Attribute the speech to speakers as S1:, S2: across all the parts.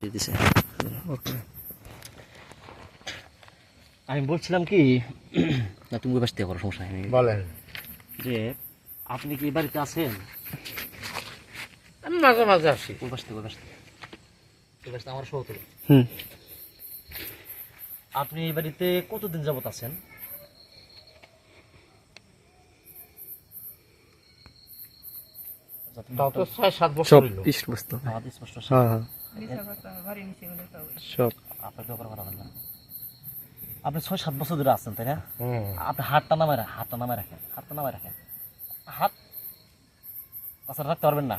S1: দিছে। ওকে, আমি বলছিলাম কি, না তুমি ওই পাশ থেকে করো, সমস্যা নেই।
S2: বলেন।
S1: যে আপনি কি বাড়িতে আছেন?
S2: আমি মাঝে মাঝে আসি।
S1: ওই পাশ থেকে, ওই পাশ থেকে, ওই পাশ থেকে আমার সহ তুলো। আপনি এই বাড়িতে কতদিন যাবত আছেন?
S2: তাও তো 6-7 বছর
S3: সব
S2: হইলো।
S3: স্পষ্ট।
S1: আমাদের স্পষ্ট
S3: হ্যাঁ হ্যাঁ সব।
S1: আপনার ব্যাপার করা হবে না। আপনি 6-7 বছর ধরে আছেন, তাই না?
S2: হুম।
S1: আপনি হাতটা নামায় রাখেন, হাতটা নামায় রাখেন, হাতটা নামায় রাখেন। হাত তাছাড়া রাখতে পারবেন না,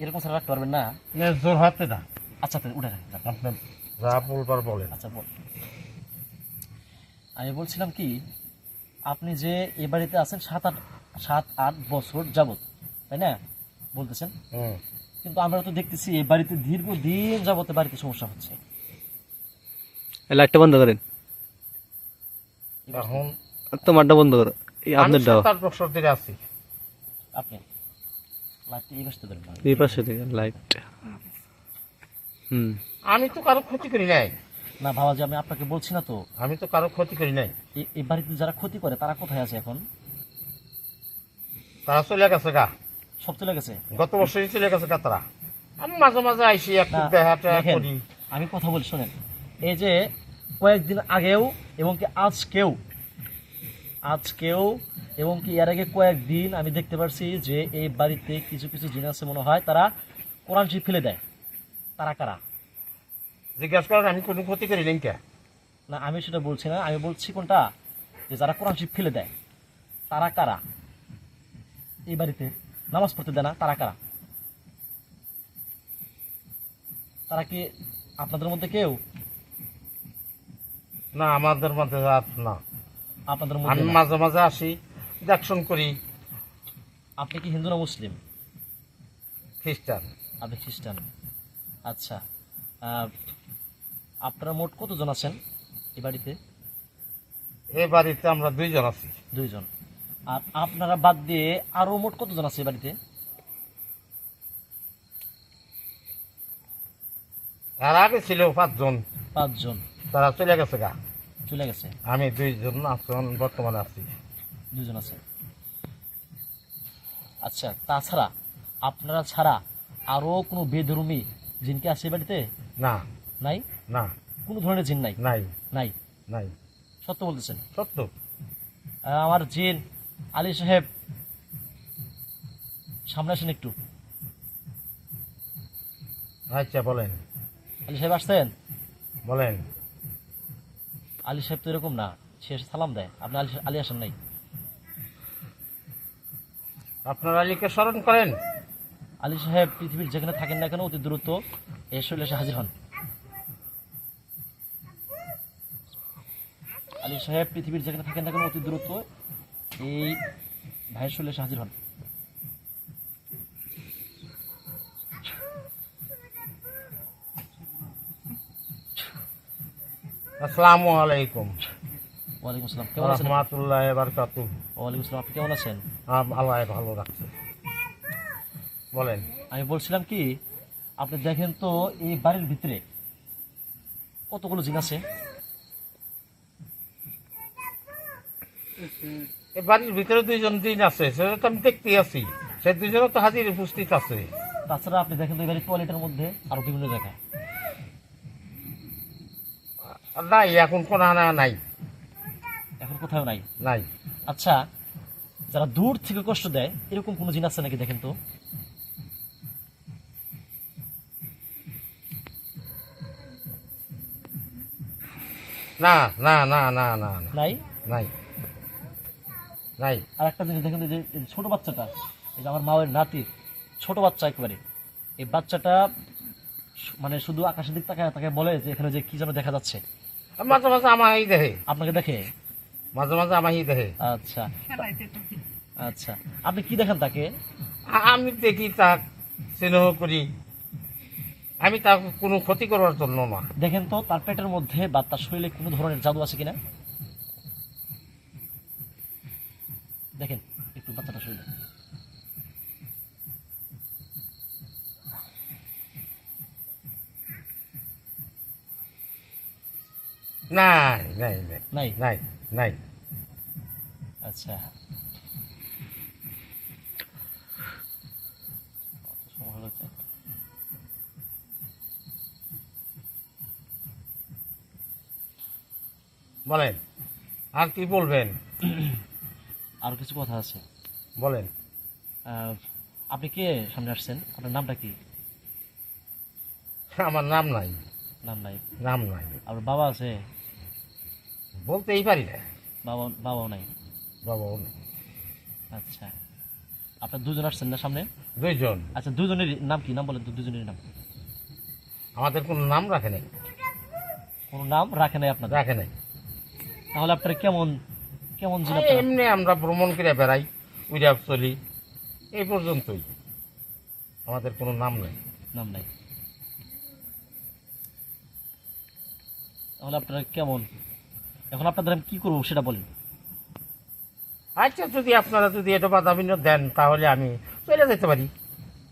S1: এরকম ছাড়া রাখতে পারবেন না।
S2: না, জোর হাতে না।
S1: আচ্ছা তাহলে উঠে রাখেন, যান।
S2: আপনি যা বলবার বলেন।
S1: আচ্ছা বল। আমি বলছিলাম কি, আপনি যে এ বাড়িতে আছেন 7-8 বছর যাবত, তাই না বলতেছেন?
S2: হুম।
S1: কিন্তু আমরা তো দেখতেছি এই বাড়িতে দীর্ঘদিন যাবতে বাড়িতে সমস্যা হচ্ছে।
S3: লাইটটা বন্ধ করেন,
S2: এখন
S3: তোমারটা বন্ধ করো, এই
S2: আমি
S3: আপনারটা
S2: 7-8 বছর ধরে আছি।
S1: আপনি লাইটটা এই পাশে ধরেন না।
S3: এই পাশে থেকে লাইট।
S2: আমি তো কারো ক্ষতি করি নাই।
S1: না বাবাজি, আমি আপনাকে বলছি না তো,
S2: আমি তো কারো ক্ষতি করি নাই।
S1: এই বাড়িতে যারা ক্ষতি করে তারা কোথায় আছে এখন?
S2: তারা চলে গেছে গা,
S1: সব চলে গেছে।
S2: গত বছরই চলে গেছে গা তারা। আমি মাঝে মাঝে আইসি, একটু
S1: না,
S2: দেখাটা
S1: দেখেন,
S2: করি।
S1: আমি কথা বলি শোনেন। এই যে কয়েকদিন আগেও এবং কি আজকেও এবং কি এর আগে কয়েকদিন আমি দেখতে পারছি যে এই বাড়িতে কিছু কিছু জিনিস আছে, মনে হয় তারা কোরআন শরীফ ফেলে দেয়। তারা কারা?
S2: জিজ্ঞাসা করেন, আমি কোনো ক্ষতি করি নাই কে?
S1: না, আমি সেটা বলছি না, আমি বলছি কোনটা, যে যারা কোরআন শরীফ ফেলে দেয় তারা কারা? এই বাড়িতে নামাজ পড়তে দেয় না, তারা কারা? তারা কি আপনাদের মধ্যে কেউ?
S2: না, আমাদের মধ্যে রাত না।
S1: আপনাদের
S2: আমি
S1: মধ্যে না।
S2: মাঝে মাঝে আসি, দেখশন করি।
S1: আপনি কি হিন্দু না মুসলিম?
S2: খ্রিস্টান।
S1: আপনি খ্রিস্টান। আচ্ছা, আপনারা মোট কতজন আছেন এই বাড়িতে?
S2: এই বাড়িতে আমরা 2 জন আছি।
S1: 2 জন। আর আপনারা বাদ দিয়ে আরো মোট কতজন আছে এই বাড়িতে?
S2: আর আগে ছিল 5 জন,
S1: 5 জন
S2: তারা চলে গেছে গা।
S1: চলে গেছে।
S2: আমি 2 জন এখন বর্তমানে আছি।
S1: 2 জন আছে। আচ্ছা, তাছাড়া আপনারা ছাড়া আরো কোনো বেধর্মী জিন কি আছে এই বাড়িতে?
S2: না
S1: নাই?
S2: না,
S1: কোনো ধরনের জিন নাই?
S2: নাই
S1: নাই।
S2: নাই,
S1: সত্য বলতেছেন?
S2: সত্য।
S1: আমার জিন আলী সাহেব, সামনে আসেন একটু।
S2: আচ্ছা বলেন,
S1: আলী সাহেব আসছেন?
S2: বলেন।
S1: আলী সাহেব তো এরকম না, সে এসে সালাম দেয়, আপনি আলী আসেন নাই।
S2: আপনার আলীকে স্মরণ করেন।
S1: আলী সাহেব পৃথিবীর যেখানে থাকেন না কেন অতি দ্রুত এসে হাজির হন। আলী সাহেব পৃথিবীর যেখানে থাকেন না কেন অতি দ্রুত এই ভাইয়ের শরীরে এসে হাজির হন।
S2: আসসালামু আলাইকুম
S1: ওয়ালাইকুম আসসালাম, কেমন আছেন?
S2: রাহমাতুল্লাহি ওয়া বারাকাতুহু।
S1: ওয়ালাইকুম আসসালাম, আপনি কেমন আছেন?
S2: আল্লাহ ভালো রাখছে। বলেন।
S1: আমি বলছিলাম কি, আপনি দেখেন তো এই বাড়ির ভিতরে কতগুলো জিন আছে।
S2: এই বাড়ির ভিতরে 2 জন দিন আছে, সেটা তো আমি দেখতেই আছি। সে 2 জনও তো হাজির উপস্থিত আছে।
S1: তাছাড়া আপনি দেখেন তো এই বাড়ির টয়লেটের মধ্যে আরো বিভিন্ন জায়গায়।
S2: নাই, এখন কোন নাই।
S1: এখন কোথাও নাই।
S2: নাই।
S1: আচ্ছা, যারা দূর থেকে কষ্ট দেয় এরকম কোনো জিন আছে নাকি দেখেন তো?
S2: না না না না না না,
S1: নাই?
S2: নাই নাই।
S1: আর একটা জিনিস দেখেন তো, এই যে ছোট বাচ্চাটা, এই যে আমার মায়ের নাতি, ছোট বাচ্চা একেবারে, এই বাচ্চাটা মানে শুধু আকাশের দিক তাকায় তাকে বলে যে এখানে যে কি যেন দেখা যাচ্ছে।
S2: মাঝে মাঝে আমাই দেখে,
S1: আপনাকে দেখে?
S2: মাঝে মাঝে আমাই দেখে।
S1: আচ্ছা আচ্ছা, আপনি কি দেখেন তাকে?
S2: আমি দেখি, তা স্নেহ করি। আমি তার কোনো ক্ষতি করার জন্য না।
S1: দেখেন তো তার পেটের মধ্যে বা তার শরীরে কোনো ধরনের জাদু আছে কিনা, দেখেন একটু বাচ্চাটা শরীরে।
S2: নাই নাই নাই
S1: নাই?
S2: নাই নাই।
S1: আচ্ছা, সময় হচ্ছে।
S2: বলেন, আর কি বলবেন?
S1: আরো কিছু কথা আছে।
S2: বলেন।
S1: আহ, আপনি কে সামনে আসছেন? আপনার নামটা কি?
S2: আমার নাম নাই,
S1: নাম নাই?
S2: নাম নাই,
S1: আপনার বাবা আছে?
S2: বলতেই পারি না।
S1: বাবাও নাই?
S2: বাবাও নাই।
S1: আচ্ছা, আপনার দুজন আসছেন না সামনে?
S2: দুইজন।
S1: আচ্ছা, দুজনের নাম কি? নাম বলেন তো, দুজনের নাম।
S2: আমাদের কোনো নাম রাখে নাই।
S1: কোনো নাম রাখে নাই আপনাদের?
S2: রাখে নাই।
S1: তাহলে আপনারা কেমন কেমন ছিল
S2: এই
S1: আপনারা?
S2: এমনি আমরা ভ্রমণ করে বেড়াই, উড়ে চলি, এই পর্যন্তই। আমাদের কোনো নাম নেই।
S1: নাম নাই? তাহলে আপনারা কেমন? এখন আপনাদের আমি কি করবো সেটা বলেন।
S2: আচ্ছা, যদি আপনারা যদি এটা বাধা বিঘ্ন দেন তাহলে আমি চলে যেতে পারি।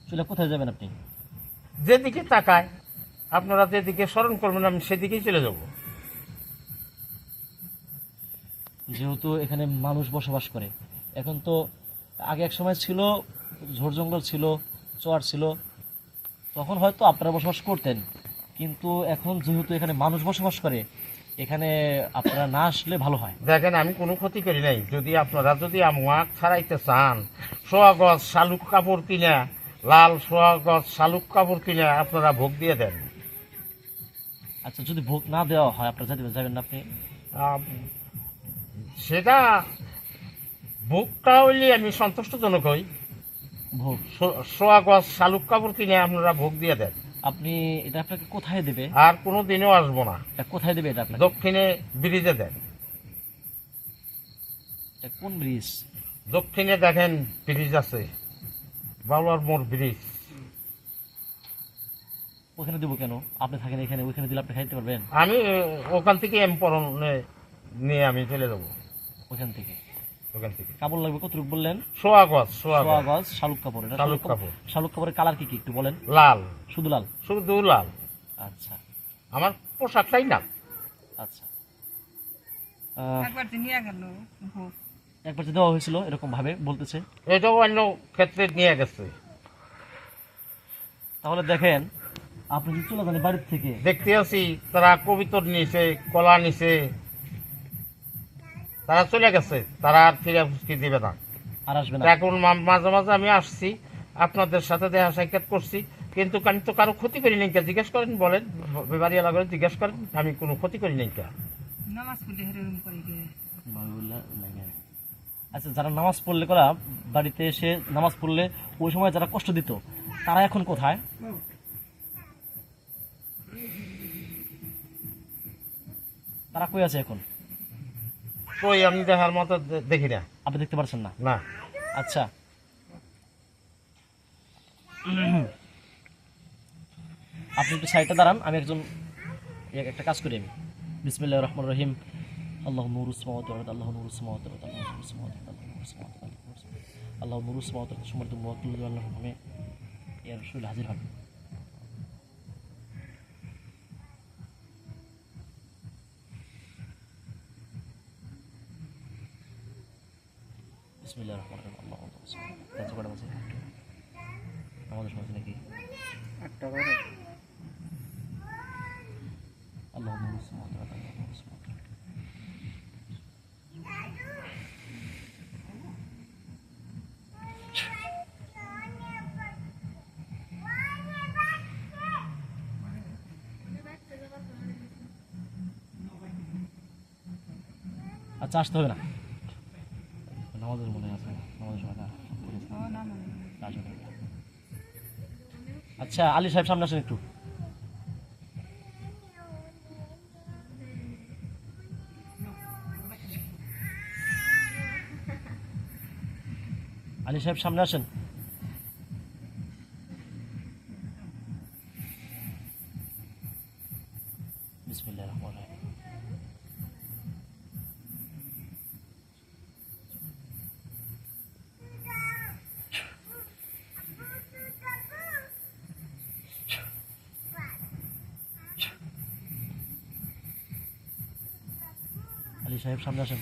S1: চলে কোথায় যাবেন আপনি?
S2: যেদিকে তাকায়, আপনারা যেদিকে স্মরণ করবেন আমি সেদিকেই চলে যাব।
S1: যেহেতু এখানে মানুষ বসবাস করে, এখন তো আগে এক সময় ছিল ঝোড় জঙ্গল ছিল, চর ছিল, তখন হয়তো আপনারা বসবাস করতেন, কিন্তু এখন যেহেতু এখানে মানুষ বসবাস করে, এখানে আপনারা না আসলে ভালো হয়।
S2: দেখেন, আমি কোনো ক্ষতি করি নাই। যদি আপনারা যদি আমাক ছাড়াইতে চান, সোয়াগজ শালুক কাপড় কিনা, লাল সোয়াগজ শালুক কাপড় কিনা আপনারা ভোগ দিয়ে দেন।
S1: আচ্ছা, যদি ভোগ না দেওয়া হয় আপনারা যাবেন না আপনি?
S2: আম, সেটা ভোগটা হইলে আমি সন্তুষ্টজনক হই।
S1: ভোগ
S2: সোয়াগজ শালুক কাপড় কিনে আপনারা ভোগ দিয়ে দেন।
S1: আপনি এটা আপনাকে কোথায় দেবে?
S2: আর কোনো দিনও আসবো না।
S1: এটা কোথায় দেবে এটা আপনাকে?
S2: দক্ষিণে ব্রিজে দেন।
S1: এটা কোন ব্রিজ?
S2: দক্ষিণে দেখেন ব্রিজ আছে, বাউলার মোড় ব্রিজ।
S1: ওখানে দেবো কেন? আপনি থাকেন এখানে, ওইখানে দিলে আপনি খাইতে পারবেন?
S2: আমি ওখান থেকে এমপরনে নিয়ে আমি চলে যাবো।
S1: ওইখান থেকে
S2: ওখান থেকে
S1: কাপড় লাগবে কতটুকু বললেন?
S2: সোয়াগজ
S1: সোয়া
S2: সোয়াগজ
S1: গজ শালুক কাপড়। এটা
S2: শালুক কাপড়।
S1: শালুক কাপড়ের কালার কি কি একটু বলেন?
S2: লাল,
S1: শুধু লাল?
S2: শুধু লাল।
S1: আচ্ছা
S2: আমার পোশাকটাই না।
S1: আচ্ছা।
S4: একবার তো নিয়ে গেল ভোগ।
S1: একবার যে দেওয়া হয়েছিল এরকম ভাবে বলতেছে।
S2: এটাও অন্য ক্ষেত্রে নিয়ে গেছে।
S1: তাহলে দেখেন, আপনি যদি চলে যান বাড়ির থেকে,
S2: দেখতে আছি তারা কবিতর নিছে, কলা নিছে, তারা চলে গেছে, তারা আর ফিরে ফুসকি দিবে না।
S1: আর আসবে না?
S2: এখন মাঝে মাঝে আমি আসছি, আপনাদের সাথে দেখা সাক্ষাৎ করছি, কিন্তু আমি তো কারো ক্ষতি করি নাই। জিজ্ঞেস করেন, বলেন, বেবারি এলাকা জিজ্ঞেস করেন, আমি কোনো ক্ষতি করি নাই।
S4: নামাজ পড়লে হেরোইন করে গে।
S1: আচ্ছা, যারা নামাজ পড়লে করা বাড়িতে এসে নামাজ পড়লে ওই সময় যারা কষ্ট দিত, তারা এখন কোথায়? তারা কই আছে এখন?
S2: কই আমি দেখার মতো দেখি না।
S1: আপনি দেখতে পারছেন না?
S2: না।
S1: আচ্ছা, আপনি একটু সাইডে দাঁড়ান, আমি একটা কাজ করি আমি। বিসমিল্লাহির রহমানির রহিম। আল্লাহু নূরুস সামাওয়াতি ওয়াল আরদ, আল্লাহু নূরুস সামাওয়াতি ওয়াল আরদ, আল্লাহু নূরুস সামাওয়াতি ওয়াল আরদ, আল্লাহু নূরুস সামাওয়াতি ওয়াল আরদ। সুমাতুল মুওয়াক্কিল আল্লাহর নামে ইয়া রাসূল হাজির হন। বিসমিল্লাহির রহমানির রহিম। আল্লাহু নূরুস সামাওয়াতি ওয়াল আরদ। কয়টা বাজে? আমাদের সময় নাকি? আল্লাহু নূরুস সামাওয়াতি ওয়াল আরদ, আল্লাহু নূরুস সামাওয়াতি ওয়াল আরদ। আচ্ছা, আসতে হবে না, নামাজের মনে আছে, নামাজের সময় না। কাজ হবে না। আচ্ছা, আলী সাহেব সামনে আসেন একটু। আলী সাহেব সামনে আসেন। বিসমিল্লাহির রহমানির রহিম। আলী সাহেব সামনে আসেন।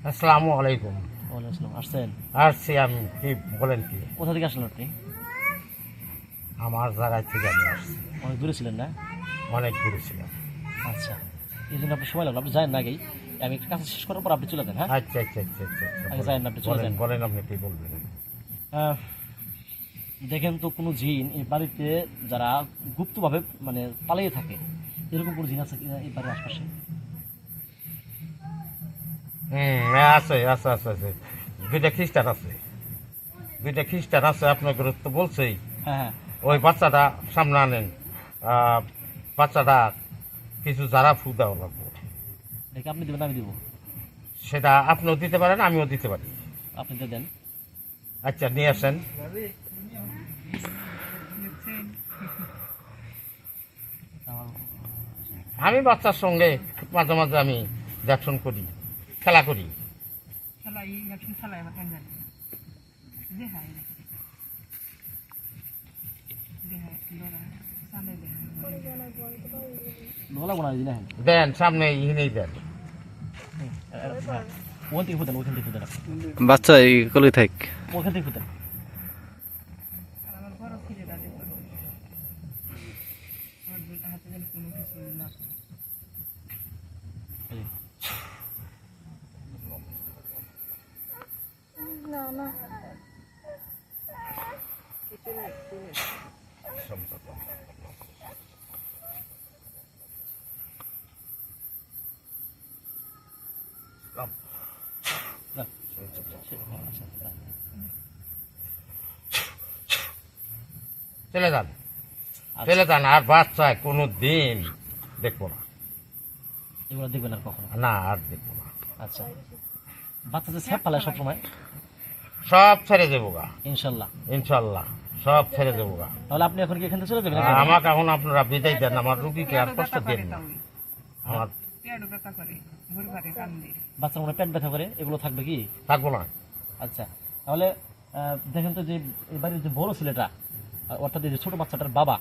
S2: আসসালামু আলাইকুম।
S1: ওয়ালাইকুম আসসালাম। আসছেন?
S2: আসছি আমি, কি বলেন কি?
S1: কোথা থেকে আসলেন আপনি?
S2: আমার জায়গায় থেকে আমি আসছি,
S1: অনেক দূরে ছিলেন না?
S2: অনেক দূরে ছিলাম।
S1: আচ্ছা, এই জন্য আপনি সময় লাগলো, আপনি যায়েন না আগেই, আমি একটু কাজ শেষ করার পর আপনি চলে যান। হ্যাঁ,
S2: আচ্ছা আচ্ছা আচ্ছা আচ্ছা আচ্ছা,
S1: আগে যায়েন না, আপনি চলে
S2: বলেন
S1: যান।
S2: বলেন, আপনি কি বলবেন?
S1: আহ, দেখেন তো কোনো জিন এই বাড়িতে যারা গুপ্তভাবে মানে পালিয়ে থাকে, এরকম কোনো জিন আছে কিনা এই বাড়ির আশপাশে?
S2: হ্যাঁ, আছে আছে আছে আছে, দুইটা খ্রিস্টান আছে, দুইটা খ্রিস্টান আছে, আপনাকে তো বলছেই।
S1: হ্যাঁ হ্যাঁ,
S2: ওই বাচ্চাটা সামনে আনেন, বাচ্চাটা কিছু যারা ফু দেওয়া লাগবো,
S1: দেখে আপনি দেবেন, আমি দিব?
S2: সেটা আপনিও দিতে পারেন, আমিও দিতে পারি।
S1: আপনি দিয়ে দেন।
S2: আচ্ছা, নিয়ে আসেন।
S4: দেখছেন?
S1: আমার-
S2: আমি বাচ্চার সঙ্গে মাঝে মাঝে আমি দেখশন করি, খেলা করি।
S4: খেলাই এখন খেলাই আবার কেন জানি দেখায় দেখায় লড়া সামনে দেখায়
S1: ভালো লাগবো না দিন। হ্যাঁ,
S2: দেন, সামনে ইহিনেই দেন।
S1: ওখান থেকে ফুটেন, ওখান থেকে ফুটেন,
S3: বাচ্চা এই কলে থাক।
S1: ওখান থেকে ফুটেন।
S4: আর আমার বড় ছেলে দাদি করবে আমার হাতে যেন কোনো কিছু না থাকে।
S1: এই, যাক, আচ্ছা, যাক।
S2: চলে যান,
S1: আচ্ছা,
S2: চলে যান। আর বাচ্চায় কোনো দিন দেখবো না,
S1: এগুলো দেখবেন আর কখনো?
S2: না আর দেখবো না।
S1: আচ্ছা, বাচ্চাদের স্যাপ পালায় সবসময়?
S2: সব ছেড়ে দেবো গা,
S1: ইনশাল্লাহ।
S2: ইনশাল্লাহ সব ছেড়ে দেবো গা।
S1: তাহলে আপনি এখন কি এখান থেকে চলে যাবেন?
S2: আমাকে এখন আপনারা বিদায় দেন, আমার রুগীকে আর কষ্ট দেন না। আমার
S4: পেয়ারও ব্যথা করে ঘুরে ঘরে কান দিয়ে
S1: বাচ্চার মনে পেট ব্যথা করে, এগুলো থাকবে কি?
S2: থাকবো না।
S1: আচ্ছা, তাহলে দেখেন তো যে এই বাড়ির যে বড় ছেলেটা, অর্থাৎ এই যে ছোট বাচ্চাটার বাবা,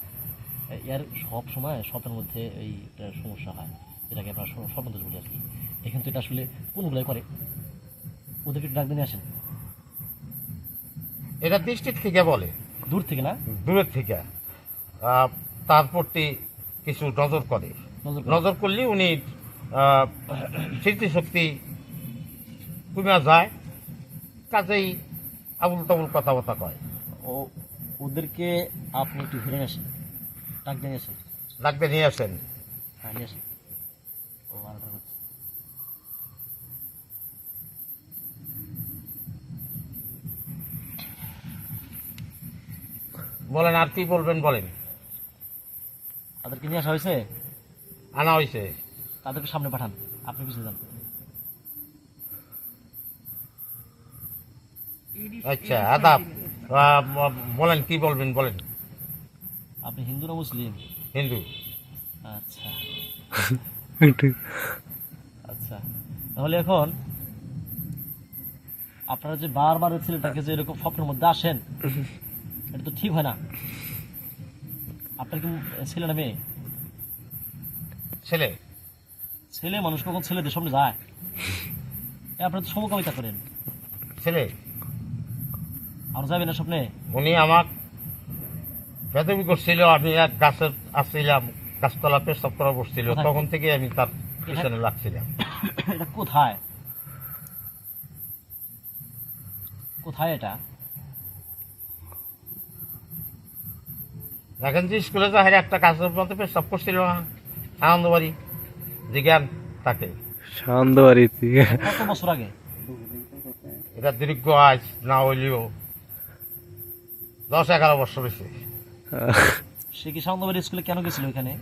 S1: এর সব সময় স্বপ্নের মধ্যে এই একটা সমস্যা হয়, এটাকে আপনার স্বপ্ন দোষ বলি আর কি। এখান তো এটা আসলে কোনগুলাই করে, ওদেরকে একটু ডাক দিয়ে নিয়ে আসেন
S2: এটা দৃষ্টির থেকে বলে,
S1: দূর থেকে, না
S2: দূরের থেকে। তার প্রতি কিছু নজর করে,
S1: নজর করে।
S2: নজর করলে উনি স্মৃতিশক্তি কমে যায়, কাজেই আবুল তাবুল কথাবার্তা কয়।
S1: ও ওদেরকে আপনি একটু ঘুরে নিয়ে আসেন, ডাক দিয়ে নিয়ে আসেন।
S2: লাগবে, নিয়ে আসেন।
S1: হ্যাঁ, নিয়ে আসেন। ও আরেকটা হচ্ছে।
S2: বলেন, আর কি বলবেন বলেন।
S1: তাদেরকে নিয়ে আসা হয়েছে,
S2: আনা হয়েছে।
S1: তাদেরকে সামনে পাঠান, আপনি পিছিয়ে যান।
S2: আচ্ছা, আদাব। বলেন, কি বলবেন বলেন।
S1: আপনি হিন্দু না মুসলিম?
S2: হিন্দু।
S1: আচ্ছা আচ্ছা, তাহলে এখন আপনারা যে বারবার ওই ছেলেটাকে যে এরকম স্বপ্নের মধ্যে আসেন, এটা তো ঠিক হয় না। আপনার কি ছেলে না মেয়ে?
S2: ছেলে।
S1: ছেলে মানুষ কখন ছেলেদের সামনে যায়? আপনারা তো সমকামিতা করেন,
S2: ছেলে।
S1: আর যাবেন না স্বপ্নে?
S2: উনি আমার বেদবি করছিল, আমি এক গাছের আসছিলাম, গাছতলা পেশাব করা বসছিল,
S1: কোথায়?
S2: তখন থেকে আমি তার পিছনে লাগছিলাম।
S1: এটা কোথায়, কোথায় এটা?
S2: দেখেন যে স্কুলে যাহের একটা গাছের মধ্যে পেশাব করছিল না, আনন্দবাড়ি, জিজ্ঞান তাকে।
S3: সান্দবাড়ি থেকে
S1: কত বছর আগে?
S2: এটা দীর্ঘ আজ না হইলেও 10-11 বছর হয়েছে।
S1: সে কি সামন্তবাড়ি স্কুলে কেন গেছিল ওইখানে?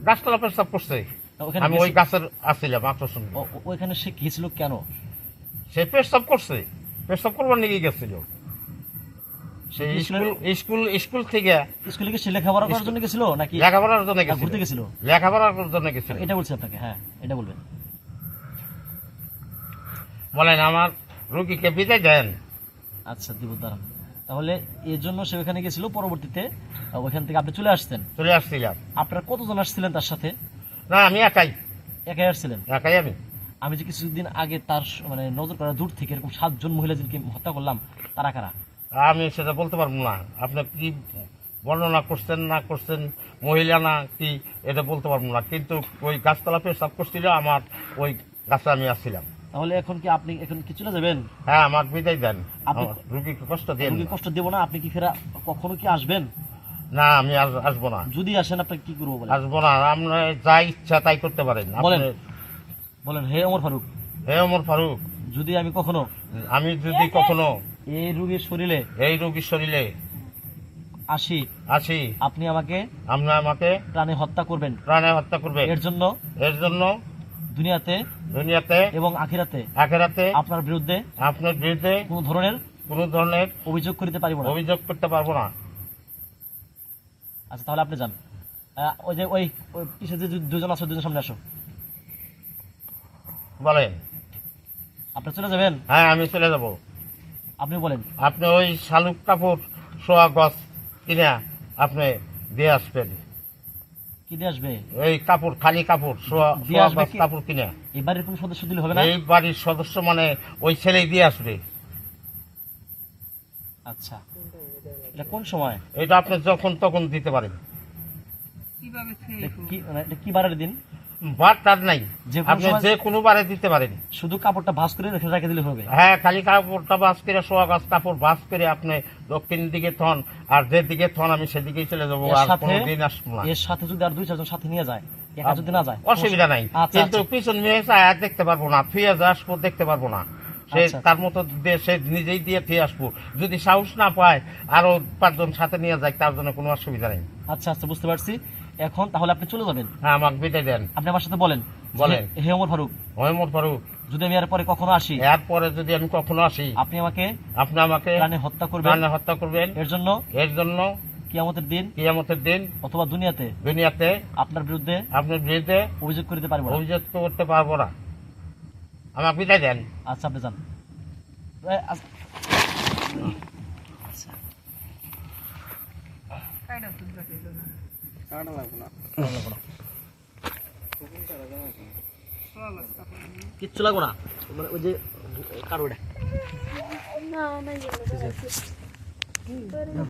S2: গাছতলা পেশাব করছে,
S1: ওখানে
S2: আমি ওই
S1: গেছিল-
S2: গাছের আসছিলাম আকর্ষণ।
S1: ওইখানে সে গেছিল কেন?
S2: সে পেশাব করছে, পেশাব করবার নিয়ে গেছিল। সে স্কুল থেকে
S1: স্কুলে কি সে লেখাপড়া করার জন্য গেছিল নাকি
S2: লেখাপড়ার জন্য
S1: না, ঘুরতে
S2: গেছিল,
S1: গেছিল?
S2: লেখাপড়ার জন্য গেছিল।
S1: এটা বলছি আপনাকে, হ্যাঁ এটা বলবেন।
S2: বলেন, আমার রুগীকে বিদায় দেন।
S1: আচ্ছা দিব, দাঁড়ান। তাহলে এর জন্য সে ওখানে গেছিল, পরবর্তীতে ওইখান থেকে আপনি চলে আসতেন।
S2: চলে আসছিলাম।
S1: আপনারা কতজন আসছিলেন তার সাথে?
S2: না আমি একাই
S1: একাই আসছিলেন?
S2: একাই আমি।
S1: আমি যে কিছুদিন আগে তার মানে নজর করা দূর থেকে এরকম 7 জন মহিলা যিনি হত্যা করলাম, তারা কারা?
S2: আমি সেটা বলতে পারবো না। আপনি কি বর্ণনা করছেন না করছেন, মহিলা না কি, এটা বলতে পারবো না। কিন্তু ওই গাছতলা পেশাব করছিল, আমার ওই গাছে আমি আসছিলাম।
S1: তাহলে এখন কি আপনি এখন কি চলে যাবেন?
S2: হ্যাঁ, আমার বিদায় দেন,
S1: আপনি-
S2: আমার রুগীকে কষ্ট দেন।
S1: রোগী কষ্ট দেবো না। আপনি কি ফেরা কখনো কি আসবেন?
S2: না, আমি আসবো না,
S1: যদি আসেন আপনাকে কি করবো বলেন?
S2: আসবো না। আপনি যা ইচ্ছা তাই করতে পারেন।
S1: বলেন।
S2: আপনি-
S1: বলেন, হে ওমর ফারুক,
S2: হে ওমর ফারুক,
S1: যদি আমি কখনো
S2: আমি যদি কখনো
S1: এই রোগীর শরীরে
S2: এই রোগীর শরীরে
S1: আসি,
S2: আসি,
S1: আপনি আমাকে
S2: আপনি আমাকে
S1: প্রাণে হত্যা করবেন।
S2: প্রাণে হত্যা করবে।
S1: এর জন্য
S2: এর জন্য
S1: দুনিয়াতে
S2: দুনিয়াতে
S1: এবং আখিরাতে
S2: আখেরাতে
S1: আপনার বিরুদ্ধে
S2: আপনার বিরুদ্ধে
S1: কোনো ধরনের
S2: কোনো ধরনের
S1: অভিযোগ করিতে পারিব না।
S2: অভিযোগ করতে পারবো না।
S1: আচ্ছা, তাহলে আপনি যান। ওই যে ওই ওই পিছিয়ে যে দুজন আছে, দুজন সামনে আসো।
S2: বলেন।
S1: আপনি চলে যাবেন?
S2: হ্যাঁ, আমি চলে যাব।
S1: আপনি বলেন।
S2: আপনি ওই শালুক কাপড় সোয়া গছ কিনে আপনি দিয়ে আসবেন।
S1: কি দিয়ে আসবে?
S2: এই কাপড়, খালি কাপড় সোয়া
S1: দিয়ে আসবে
S2: গছ
S1: কি?
S2: কাপড় কিনে।
S1: এই বাড়ির কোনো সদস্য দিলে হবে না?
S2: এই বাড়ির সদস্য মানে ওই ছেলেই দিয়ে আসবে।
S1: আচ্ছা, এটা কোন সময়?
S2: এটা আপনি যখন তখন দিতে পারেন।
S4: কিভাবে খেয়ে
S1: এটা কি মানে এটা কি বারের দিন?
S2: বার তার নাই,
S1: যে কোনো
S2: আপনি
S1: সময়-
S2: যে কোনো বারে দিতে পারেন।
S1: শুধু কাপড়টা ভাঁজ করে রেখে দিলে হবে?
S2: হ্যাঁ, খালি কাপড়টা বাস করে সোয়া গাছ কাপড় বাস করে আপনি দক্ষিণ দিকে থন, আর যেদিকে থন আমি সেদিকেই চলে যাবো।
S1: এর
S2: আর
S1: সাথে
S2: কোনোদিন আসবো না।
S1: এর সাথে যদি আর 2-4 জন সাথে নিয়ে যায়, একা যদি না যায়,
S2: অসুবিধা নাই,
S1: আচ্ছা,
S2: কিন্তু
S1: আচ্ছা।
S2: পিছন নিয়ে চায় দেখতে পারবো না, থুয়ে আসবো দেখতে পারবো না। সে
S1: আচ্ছা,
S2: তার মতো সে নিজেই দিয়ে থুয়ে আসবো। যদি সাহস না পায় আরো 5 জন সাথে নিয়ে যায়, তার জন্য কোনো অসুবিধা নেই।
S1: আচ্ছা আচ্ছা, বুঝতে পারছি। এখন তাহলে আপনি চলে যাবেন।
S2: হ্যাঁ, আমাকে বিদায় দেন।
S1: আপনি আমার সাথে বলেন।
S2: বলেন।
S1: হে ওমর ফারুক,
S2: ওমর ফারুক,
S1: যদি আমি এর পরে কখনো আসি,
S2: এরপরে যদি আমি কখনো আসি,
S1: আপনি আমাকে
S2: আপনি আমাকে
S1: প্রাণে হত্যা করবেন।
S2: প্রাণে হত্যা করবেন।
S1: এর জন্য
S2: এর জন্য
S1: কিয়ামতের দিন
S2: কিয়ামতের দিন
S1: অথবা দুনিয়াতে
S2: দুনিয়াতে
S1: আপনার বিরুদ্ধে
S2: আপনার বিরুদ্ধে
S1: অভিযোগ করিতে পারবো না।
S2: অভিযোগ করতে পারবো না। আমাকে বিদায় দেন।
S1: আচ্ছা, আপনি যান। আচ্ছা,
S4: কাইটা সুদ্ধা খেলো না সোয়া গাছ কাপড় নিয়ে
S1: কিচ্ছু লাগবো না, মানে ওই যে কারো